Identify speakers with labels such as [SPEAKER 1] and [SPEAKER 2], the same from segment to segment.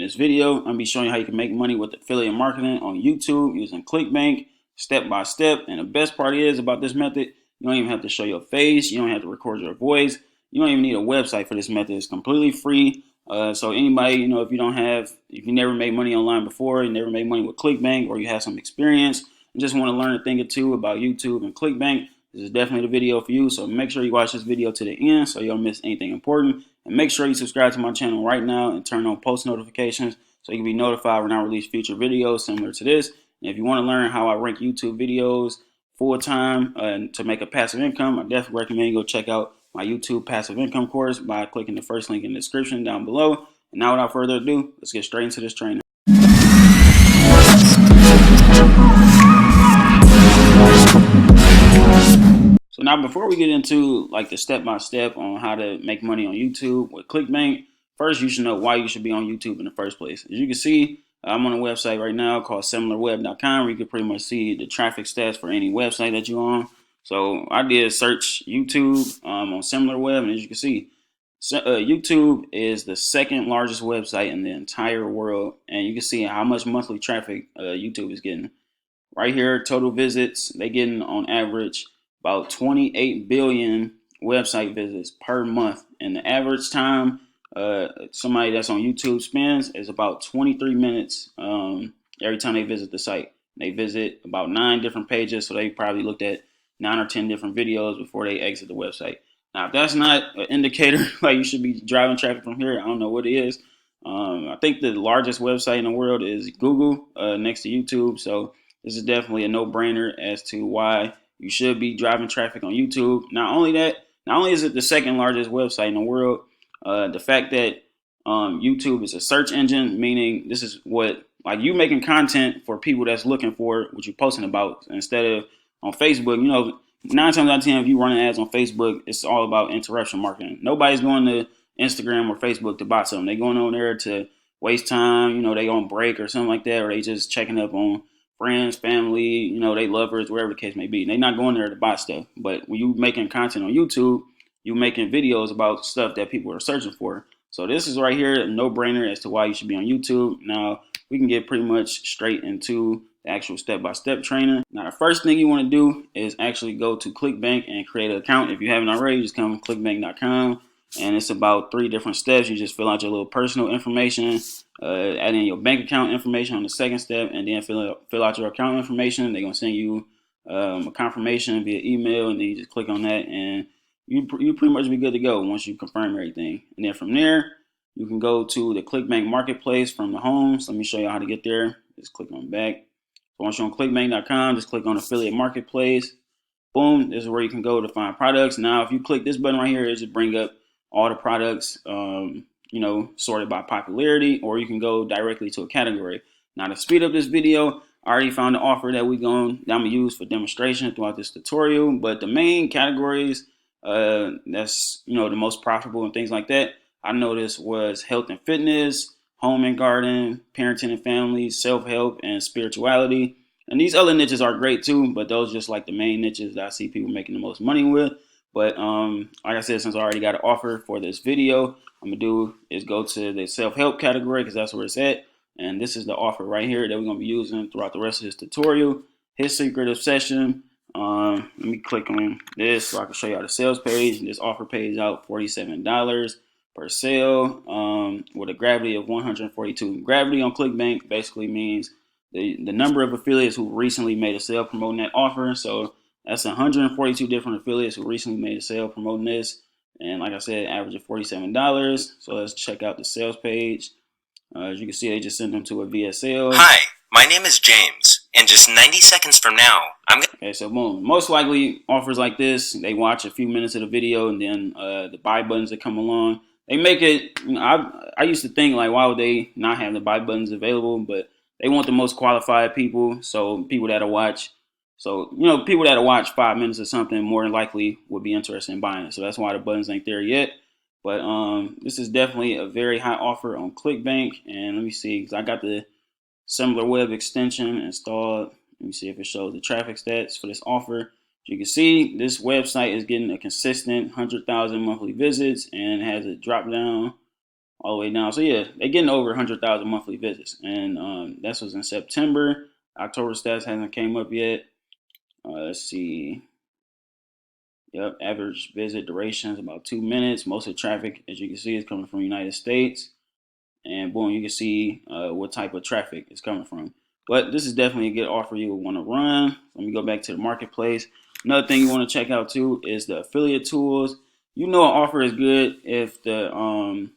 [SPEAKER 1] this video, I'm gonna be showing you how you can make money with affiliate marketing on YouTube using Clickbank step by step. And the best part is about this method, you don't even have to show your face, you don't have to record your voice, you don't even need a website for this method. It's completely free. So anybody, if you never made money online before, you never made money with Clickbank, or you have some experience and just want to learn a thing or two about YouTube and Clickbank, this is definitely the video for you. So make sure you watch this video to the end so you don't miss anything important. And make sure you subscribe to my channel right now and turn on post notifications so you can be notified when I release future videos similar to this. And if you want to learn how I rank YouTube videos full time to make a passive income, I definitely recommend you go check out my YouTube passive income course by clicking the first link in the description down below. And now without further ado, let's get straight into this training. So now before we get into like the step-by-step on how to make money on YouTube with Clickbank, first you should know why you should be on YouTube in the first place. As you can see, I'm on a website right now called similarweb.com where you can pretty much see the traffic stats for any website that you're on. So I did search YouTube on SimilarWeb, and as you can see, YouTube is the second largest website in the entire world, and you can see how much monthly traffic YouTube is getting. Right here, total visits, they getting on average about 28 billion website visits per month, and the average time somebody that's on YouTube spends is about 23 minutes every time they visit the site. They visit about 9 different pages, so they probably looked at 9 or 10 different videos before they exit the website. Now, if that's not an indicator like you should be driving traffic from here, I don't know what it is. I think the largest website in the world is Google next to YouTube, so this is definitely a no-brainer as to why you should be driving traffic on YouTube. Not only is it the second largest website in the world, the fact that YouTube is a search engine, meaning this is what, like, you making content for people that's looking for what you're posting about, instead of on Facebook. 9 times out of 10, if you run ads on Facebook, it's all about interruption marketing. Nobody's going to Instagram or Facebook to buy something. They're going on there to waste time. They on break or something like that, or they just checking up on friends, family, they lovers, wherever the case may be. They're not going there to buy stuff. But when you making content on YouTube, you making videos about stuff that people are searching for. So this is right here a no-brainer as to why you should be on YouTube. Now we can get pretty much straight into the actual step-by-step training. Now the first thing you want to do is actually go to Clickbank and create an account. If you haven't already, just come to clickbank.com, and it's about 3 different steps. You just fill out your little personal information, add in your bank account information on the second step, and then fill out your account information. They're gonna send you a confirmation via email, and then you just click on that, and you pretty much be good to go once you confirm everything. And then from there, you can go to the Clickbank marketplace from the home. So let me show you how to get there. Just click on back. So once you're on clickbank.com, just click on affiliate marketplace. Boom, this is where you can go to find products. Now, if you click this button right here, it just bring up all the products, sorted by popularity, or you can go directly to a category. Now, to speed up this video, I already found the offer that I'm gonna use for demonstration throughout this tutorial. But the main categories that's the most profitable and things like that, I noticed was health and fitness, home and garden, parenting and family, self-help, and spirituality. And these other niches are great too, but those are just like the main niches that I see people making the most money with. But like I said, since I already got an offer for this video, I'm gonna do is go to the self-help category because that's where it's at. And this is the offer right here that we're gonna be using throughout the rest of this tutorial. His secret obsession. Let me click on this so I can show you how the sales page. This offer pays out $47 per sale with a gravity of 142. Gravity on Clickbank basically means the number of affiliates who recently made a sale promoting that offer. So that's 142 different affiliates who recently made a sale promoting this. And like I said, average of $47. So let's check out the sales page. As you can see, they just sent them to a VSL.
[SPEAKER 2] Hi, my name is James, and just 90 seconds from now,
[SPEAKER 1] Okay, so boom. Most likely offers like this, they watch a few minutes of the video, and then the buy buttons that come along, they make it, I used to think, like, why would they not have the buy buttons available? But they want the most qualified people, so people that'll watch. So, people that'll watch 5 minutes or something more than likely would be interested in buying it. So that's why the buttons ain't there yet. But this is definitely a very high offer on Clickbank. And let me see, because I got the SimilarWeb extension installed. Let me see if it shows the traffic stats for this offer. As you can see, this website is getting a consistent 100,000 monthly visits, and has a drop down all the way down. So yeah, they're getting over 100,000 monthly visits, and that was in September. October stats hasn't came up yet. Let's see. Yep, average visit duration is about 2 minutes. Most of the traffic, as you can see, is coming from the United States. And boom, you can see what type of traffic is coming from. But this is definitely a good offer you would want to run. Let me go back to the marketplace. Another thing you want to check out too is the affiliate tools. You know, an offer is good if the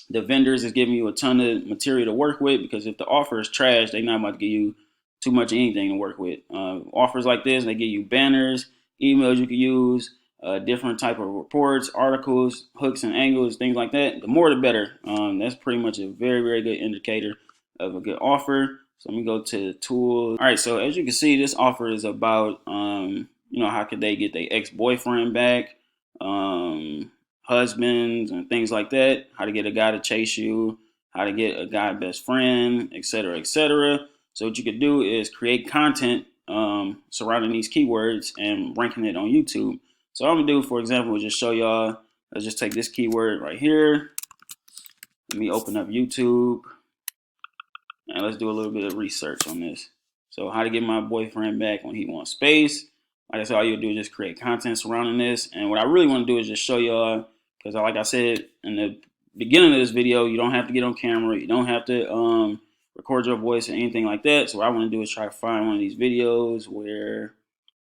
[SPEAKER 1] vendors is giving you a ton of material to work with, because if the offer is trash, they're not about to give you too much of anything to work with. Offers like this, they give you banners, emails you can use, different type of reports, articles, hooks and angles, things like that. The more the better. That's pretty much a very, very good indicator of a good offer. So let me go to the tools. All right, so as you can see, this offer is about, how could they get their ex-boyfriend back, husbands and things like that, how to get a guy to chase you, how to get a guy best friend, etc., etc. So what you could do is create content surrounding these keywords and ranking it on YouTube. So what I'm gonna do, for example, is just show y'all. Let's just take this keyword right here. Let me open up YouTube and let's do a little bit of research on this. So how to get my boyfriend back when he wants space. Like I said, all you do is just create content surrounding this. And what I really want to do is just show y'all, because like I said in the beginning of this video, you don't have to get on camera. You don't have to record your voice or anything like that. So what I want to do is try to find one of these videos where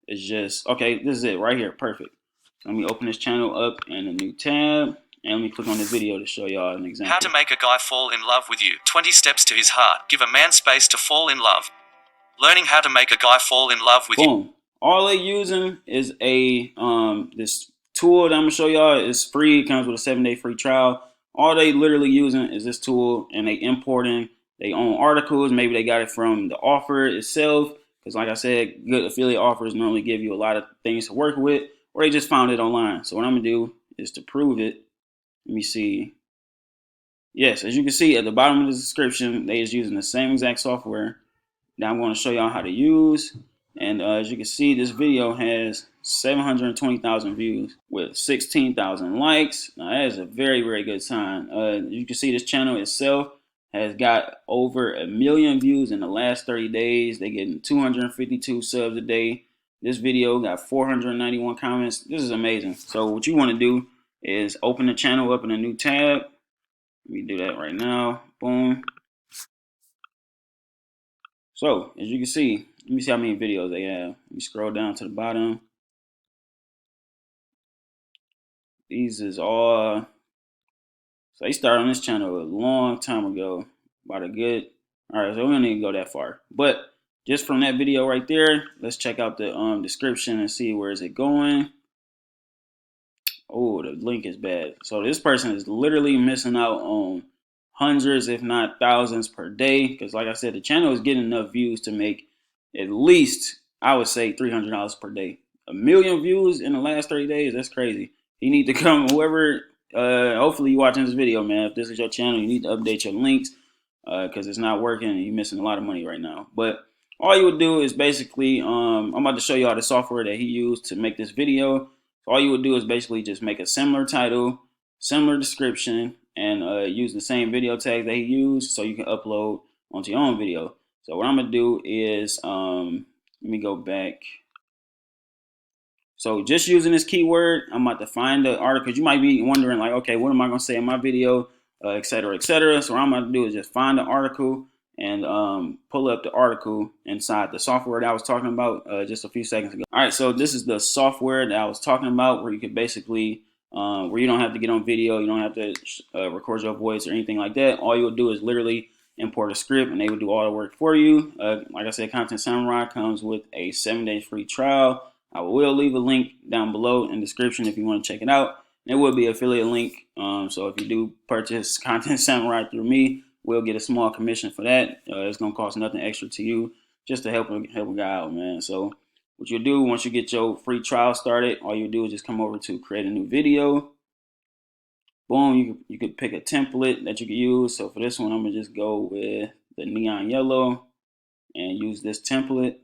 [SPEAKER 1] it's just, okay, this is it right here. Perfect. So let me open this channel up in a new tab. And let me click on this video to show y'all an example.
[SPEAKER 2] How to make a guy fall in love with you. 20 steps to his heart. Give a man space to fall in love. Learning how to make a guy fall in love with you.
[SPEAKER 1] Boom. All they using is a this tool that I'm gonna show y'all is free. It comes with a 7-day free trial. All they literally using is this tool, and they importing their own articles. Maybe they got it from the offer itself, because like I said, good affiliate offers normally give you a lot of things to work with, or they just found it online. So what I'm gonna do is to prove it. Let me see. Yes, as you can see at the bottom of the description, they is using the same exact software that I'm going to show y'all how to use. And as you can see, this video has 720,000 views with 16,000 likes. Now that is a very, very good sign. You can see this channel itself has got over 1 million views in the last 30 days. They're getting 252 subs a day. This video got 491 comments. This is amazing. So what you want to do is open the channel up in a new tab. Let me do that right now. Boom. So as you can see, let me see how many videos they have. Let me scroll down to the bottom. These is all, so they started on this channel a long time ago. About a good, all right, so we don't need to go that far. But just from that video right there, let's check out the description and see where is it going. Oh, the link is bad. So this person is literally missing out on hundreds, if not thousands per day. Because like I said, the channel is getting enough views to make at least, I would say, $300 per day. 1 million views in the last 30 days, that's crazy. You need to come, whoever, hopefully you watching this video, man. If this is your channel, you need to update your links because it's not working and you're missing a lot of money right now. But all you would do is basically, I'm about to show you all the software that he used to make this video. All you would do is basically just make a similar title, similar description, and use the same video tag that he used so you can upload onto your own video. So what I'm going to do is, let me go back. So just using this keyword, I'm about to find the article. You might be wondering like, okay, what am I going to say in my video, et cetera, et cetera. So what I'm going to do is just find the article and pull up the article inside the software that I was talking about just a few seconds ago. All right, so this is the software that I was talking about where you could basically, where you don't have to get on video, you don't have to record your voice or anything like that. All you'll do is literally import a script and they will do all the work for you. Like I said, Content Samurai comes with a 7-day free trial. I will leave a link down below in the description if you want to check it out. It will be an affiliate link. So if you do purchase Content Samurai through me, we'll get a small commission for that. It's gonna cost nothing extra to you, just to help a guy out, man. So what you'll do once you get your free trial started, all you do is just come over to create a new video. Boom, you could pick a template that you can use. So for this one, I'm gonna just go with the neon yellow and use this template.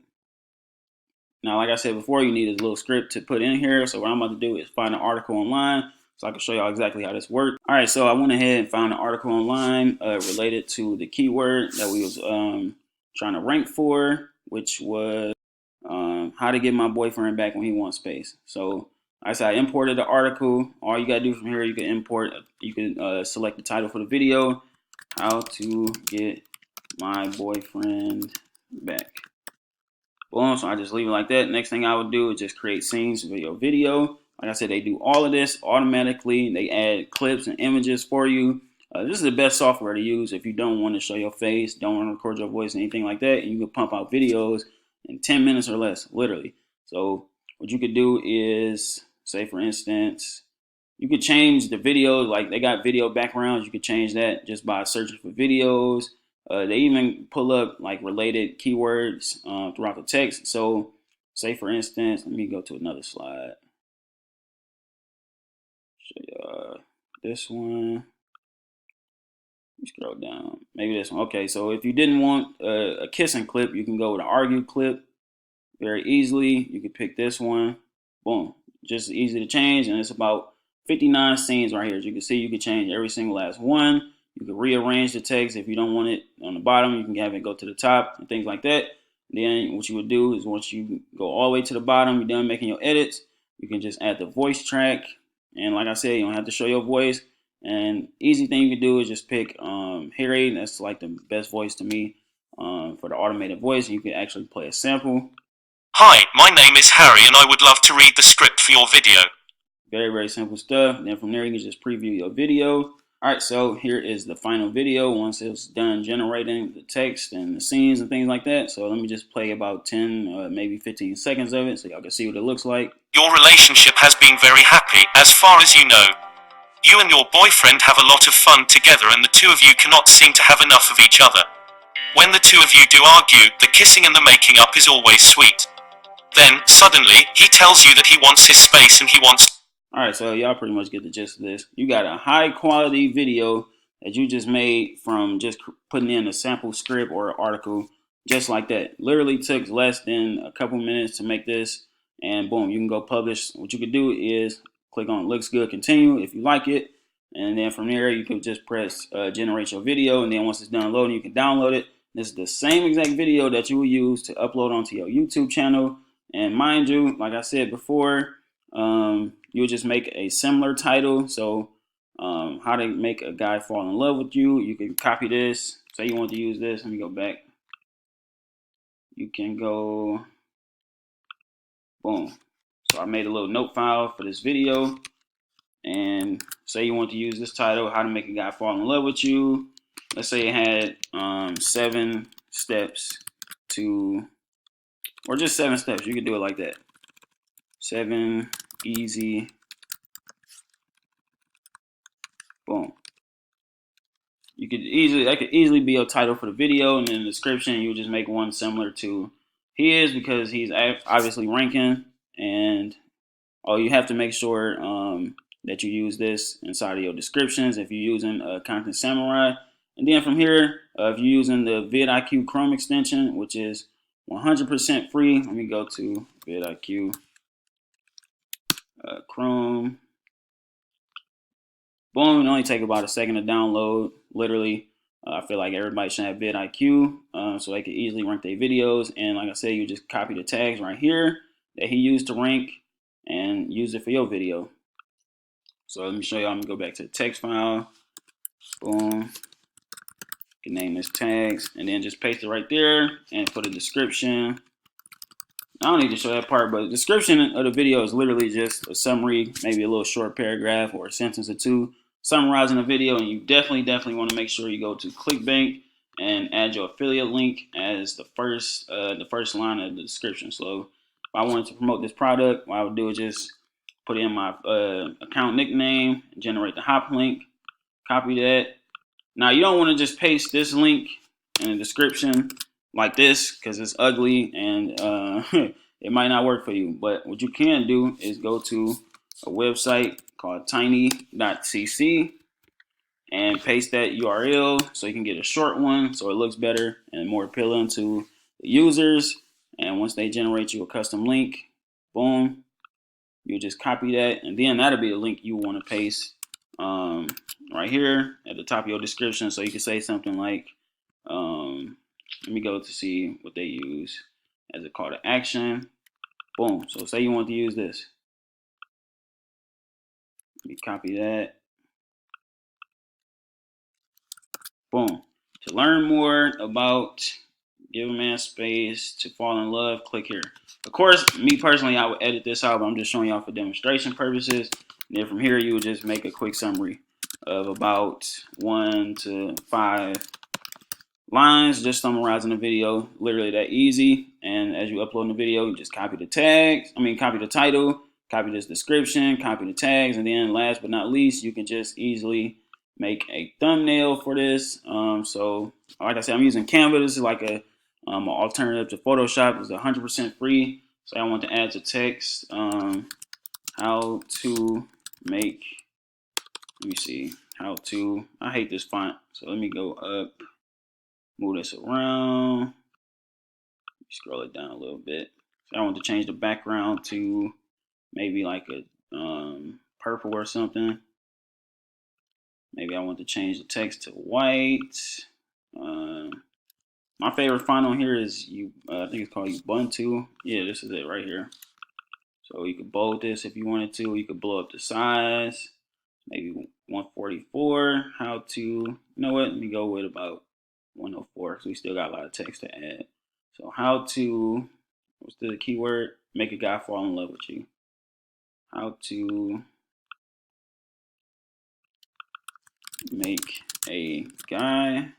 [SPEAKER 1] Now, like I said before, you need a little script to put in here. So what I'm about to do is find an article online. so I can show y'all exactly how this works. All right, so I went ahead and found an article online related to the keyword that we was trying to rank for, which was how to get my boyfriend back when he wants space. So I said I imported the article. All you gotta do from here, you can import, you can select the title for the video, how to get my boyfriend back. Boom, so I just leave it like that. Next thing I would do is just create scenes for your video. Like I said, they do all of this automatically. They add clips and images for you. This is the best software to use if you don't want to show your face, don't want to record your voice, anything like that. And you can pump out videos in 10 minutes or less, literally. So what you could do is, say for instance, you could change the video, like they got video backgrounds. You could change that just by searching for videos. They even pull up like related keywords throughout the text. So say for instance, let me go to another slide. Show you this one. Scroll down, maybe this one. Okay, so if you didn't want a kissing clip, you can go with an argue clip very easily. You can pick this one. Boom, just easy to change, and it's about 59 scenes right here. As you can see, you can change every single last one. You can rearrange the text if you don't want it on the bottom. You can have it go to the top and things like that. Then what you would do is once you go all the way to the bottom, you're done making your edits, you can just add the voice track. And like I said, you don't have to show your voice. And easy thing you can do is just pick Harry. That's like the best voice to me for the automated voice. You can actually play a sample.
[SPEAKER 2] Hi, my name is Harry and I would love to read the script for your video.
[SPEAKER 1] Very, very simple stuff. Then from there, you can just preview your video. All right, so here is the final video once it's done generating the text and the scenes and things like that. So let me just play about 10, maybe 15 seconds of it so y'all can see what it looks like.
[SPEAKER 2] Your relationship has been very happy, as far as you know. You and your boyfriend have a lot of fun together and the two of you cannot seem to have enough of each other. When the two of you do argue, the kissing and the making up is always sweet. Then, suddenly, he tells you that he wants his space and he wants...
[SPEAKER 1] Alright, so y'all pretty much get the gist of this. You got a high quality video that you just made from just putting in a sample script or article just like that. Literally took less than a couple minutes to make this, and boom, you can go publish. What you could do is click on looks good, continue if you like it, and then from there you can just press generate your video, and then once it's done loading, you can download it. This is the same exact video that you will use to upload onto your YouTube channel. And mind you, like I said before, you'll just make a similar title. So how to make a guy fall in love with you. You can copy this. Say you want to use this. Let me go back. You can go, boom. So I made a little note file for this video. And say you want to use this title, how to make a guy fall in love with you. Let's say it had 7 steps to, or just 7 steps. You could do it like that. 7 easy. Boom. You could easily, that could easily be your title for the video, and in the description you just make one similar to his because he's obviously ranking. And you have to make sure that you use this inside of your descriptions if you're using Content Samurai. And then from here, if you're using the vidIQ Chrome extension, which is 100% free, let me go to vidIQ Chrome. Boom, it only take about a second to download. Literally, I feel like everybody should have vidIQ so they can easily rank their videos. And like I said, you just copy the tags right here that he used to rank and use it for your video. So let me show you. I'm gonna go back to the text file. Boom. You can name this tags and then just paste it right there and put a description. I don't need to show that part, but the description of the video is literally just a summary, maybe a little short paragraph or a sentence or two summarizing the video. And you definitely want to make sure you go to Clickbank and add your affiliate link as the first line of the description. So if I wanted to promote this product, what I would do is just put in my account nickname, generate the hop link, copy that. Now you don't want to just paste this link in the description like this because it's ugly and it might not work for you. But what you can do is go to a website called tiny.cc and paste that URL so you can get a short one so it looks better and more appealing to the users. And once they generate you a custom link, boom, You just copy that, and then that'll be the link you want to paste right here at the top of your description. So you can say something like, let me go to see what they use as a call to action. Boom. So say you want to use this. Let me copy that. Boom. To learn more about Give a Man Space to Fall in Love, click here. Of course, me personally, I would edit this out, but I'm just showing y'all for demonstration purposes. And then from here, you would just make a quick summary of about 1 to 5 lines, just summarizing the video. Literally that easy. And as you upload the video, you just copy the tags. Copy the title, copy this description, copy the tags, and then last but not least, you can just easily make a thumbnail for this. So like I said, I'm using Canva. This is like a an alternative to Photoshop. It's 100% free. So I want to add to text how to make. Let me see how to. I hate this font, so let me go up. Move this around, scroll it down a little bit. So I want to change the background to maybe like a purple or something. Maybe I want to change the text to white. My favorite font on here is I think it's called Ubuntu. Yeah, this is it right here. So you could bold this if you wanted to. You could blow up the size, maybe 144. How to, you know what? Let me go with about 104 because we still got a lot of text to add. So how to, what's the keyword? Make a guy fall in love with you. How to make a guy.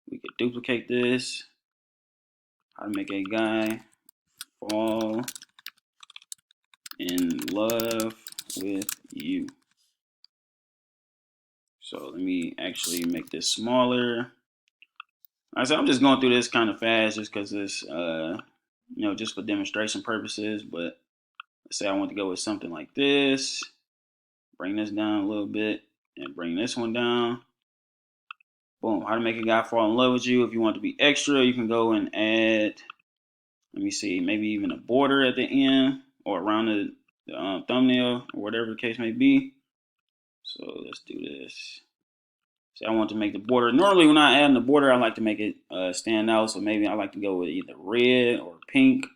[SPEAKER 1] We could duplicate this. How to make a guy fall in love with you. So let me actually make this smaller. Like I said, I'm just going through this kind of fast just because it's, just for demonstration purposes. But let's say I want to go with something like this. Bring this down a little bit and bring this one down. Boom. How to make a guy fall in love with you. If you want to be extra, you can go and add, let me see, maybe even a border at the end or around the thumbnail or whatever the case may be. So let's do this. So I want to make the border. Normally when I add the border, I like to make it stand out. So maybe I like to go with either red or pink.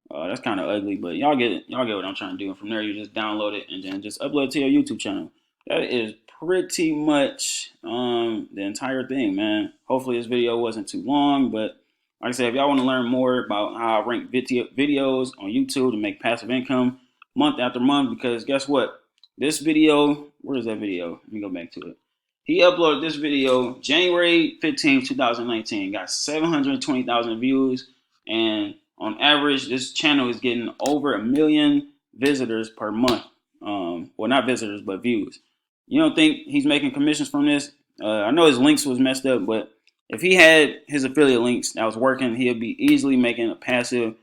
[SPEAKER 1] That's kind of ugly, but y'all get it. Y'all get what I'm trying to do. And from there, you just download it and then just upload it to your YouTube channel. That is pretty much the entire thing, man. Hopefully this video wasn't too long, but like I said, if y'all want to learn more about how I rank videos on YouTube to make passive income month after month, because guess what? This video, where is that video? Let me go back to it. He uploaded this video January 15th, 2019, got 720,000 views, and on average, this channel is getting over 1 million visitors per month. Well, not visitors, but views. You don't think he's making commissions from this? I know his links was messed up, but if he had his affiliate links that was working, he'd be easily making a passive,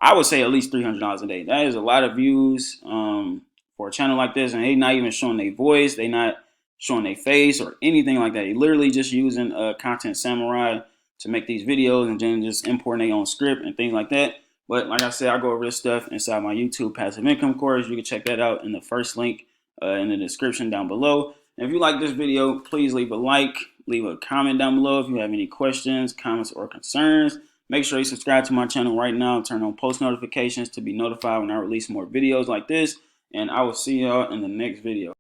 [SPEAKER 1] I would say at least $300 a day. That is a lot of views for a channel like this, and they not even showing their voice. They not showing their face or anything like that. They literally just using Content Samurai to make these videos and then just importing their own script and things like that. But like I said, I go over this stuff inside my YouTube passive income course. You can check that out in the first link in the description down below. And if you like this video, please leave a like, leave a comment down below if you have any questions, comments, or concerns. Make sure you subscribe to my channel right now. Turn on post notifications to be notified when I release more videos like this. And I will see y'all in the next video.